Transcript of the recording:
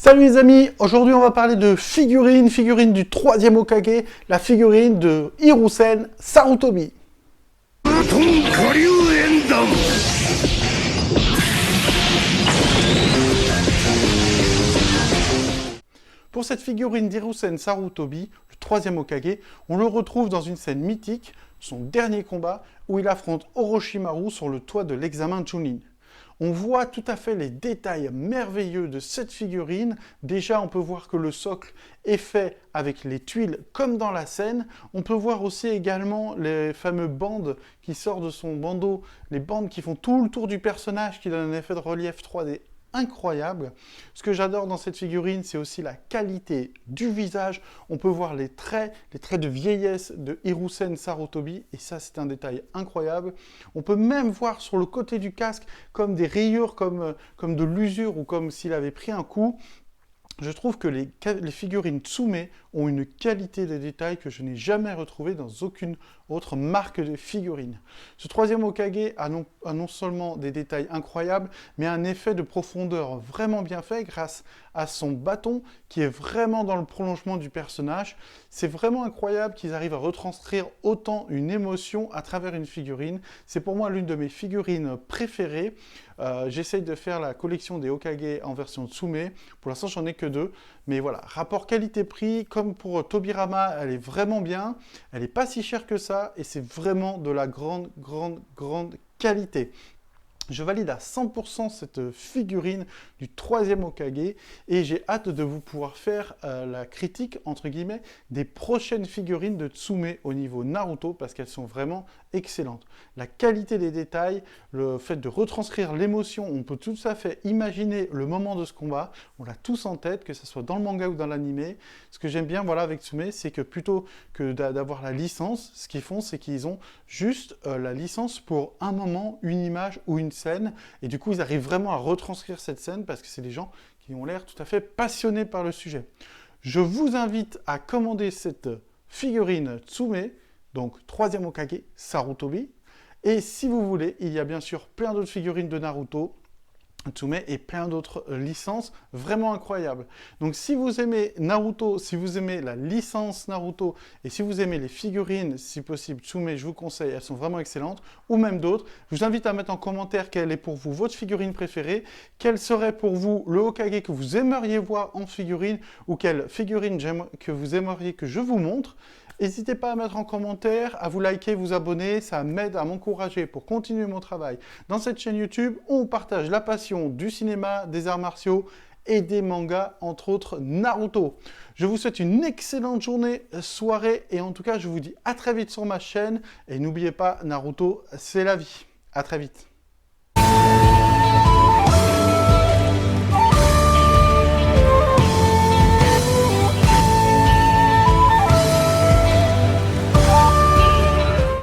Salut les amis, aujourd'hui on va parler de figurine du troisième Hokage, la figurine de Hiruzen Sarutobi. Pour cette figurine d'Hiruzen Sarutobi, le troisième Hokage, on le retrouve dans une scène mythique, son dernier combat, où il affronte Orochimaru sur le toit de l'examen Chunin. On voit tout à fait les détails merveilleux de cette figurine. Déjà, on peut voir que le socle est fait avec les tuiles comme dans la scène. On peut voir aussi également les fameuses bandes qui sortent de son bandeau, les bandes qui font tout le tour du personnage, qui donnent un effet de relief 3D incroyable. Ce que j'adore dans cette figurine, c'est aussi la qualité du visage. On peut voir les traits de vieillesse de Hiruzen Sarutobi, et ça c'est un détail incroyable. On peut même voir sur le côté du casque comme des rayures, comme de l'usure, ou comme s'il avait pris un coup. Je trouve que les figurines Tsume ont une qualité de détail que je n'ai jamais retrouvée dans aucune autre marque de figurines. Ce troisième Hokage a non seulement des détails incroyables, mais un effet de profondeur vraiment bien fait grâce à son bâton qui est vraiment dans le prolongement du personnage. C'est vraiment incroyable qu'ils arrivent à retranscrire autant une émotion à travers une figurine. C'est pour moi l'une de mes figurines préférées. J'essaye de faire la collection des Hokage en version Tsume. Pour l'instant, j'en ai que 2. Mais voilà, rapport qualité-prix, comme pour Tobirama, elle est vraiment bien. Elle n'est pas si chère que ça et c'est vraiment de la grande qualité. Je valide à 100% cette figurine du troisième Hokage et j'ai hâte de vous pouvoir faire la critique, entre guillemets, des prochaines figurines de Tsume au niveau Naruto parce qu'elles sont vraiment excellentes. La qualité des détails, le fait de retranscrire l'émotion, on peut tout à fait imaginer le moment de ce combat, on l'a tous en tête, que ce soit dans le manga ou dans l'anime. Ce que j'aime bien voilà, avec Tsume, c'est que plutôt que d'avoir la licence, ce qu'ils font, c'est qu'ils ont juste la licence pour un moment, une image ou une scène, et du coup ils arrivent vraiment à retranscrire cette scène parce que c'est des gens qui ont l'air tout à fait passionnés par le sujet. Je vous invite à commander cette figurine Tsume, donc troisième Hokage Sarutobi, et si vous voulez, il y a bien sûr plein d'autres figurines de Naruto, Tsume et plein d'autres licences vraiment incroyables. Donc si vous aimez Naruto, si vous aimez la licence Naruto et si vous aimez les figurines, si possible Tsume, je vous conseille, elles sont vraiment excellentes, ou même d'autres, je vous invite à mettre en commentaire quelle est pour vous votre figurine préférée, quel serait pour vous le Hokage que vous aimeriez voir en figurine, ou quelle figurine que vous aimeriez que je vous montre. N'hésitez pas à mettre en commentaire, à vous liker, vous abonner, ça m'aide à m'encourager pour continuer mon travail. Dans cette chaîne YouTube, on partage la passion du cinéma, des arts martiaux et des mangas, entre autres Naruto. Je vous souhaite une excellente journée, soirée, et en tout cas, je vous dis à très vite sur ma chaîne. Et n'oubliez pas, Naruto, c'est la vie. À très vite.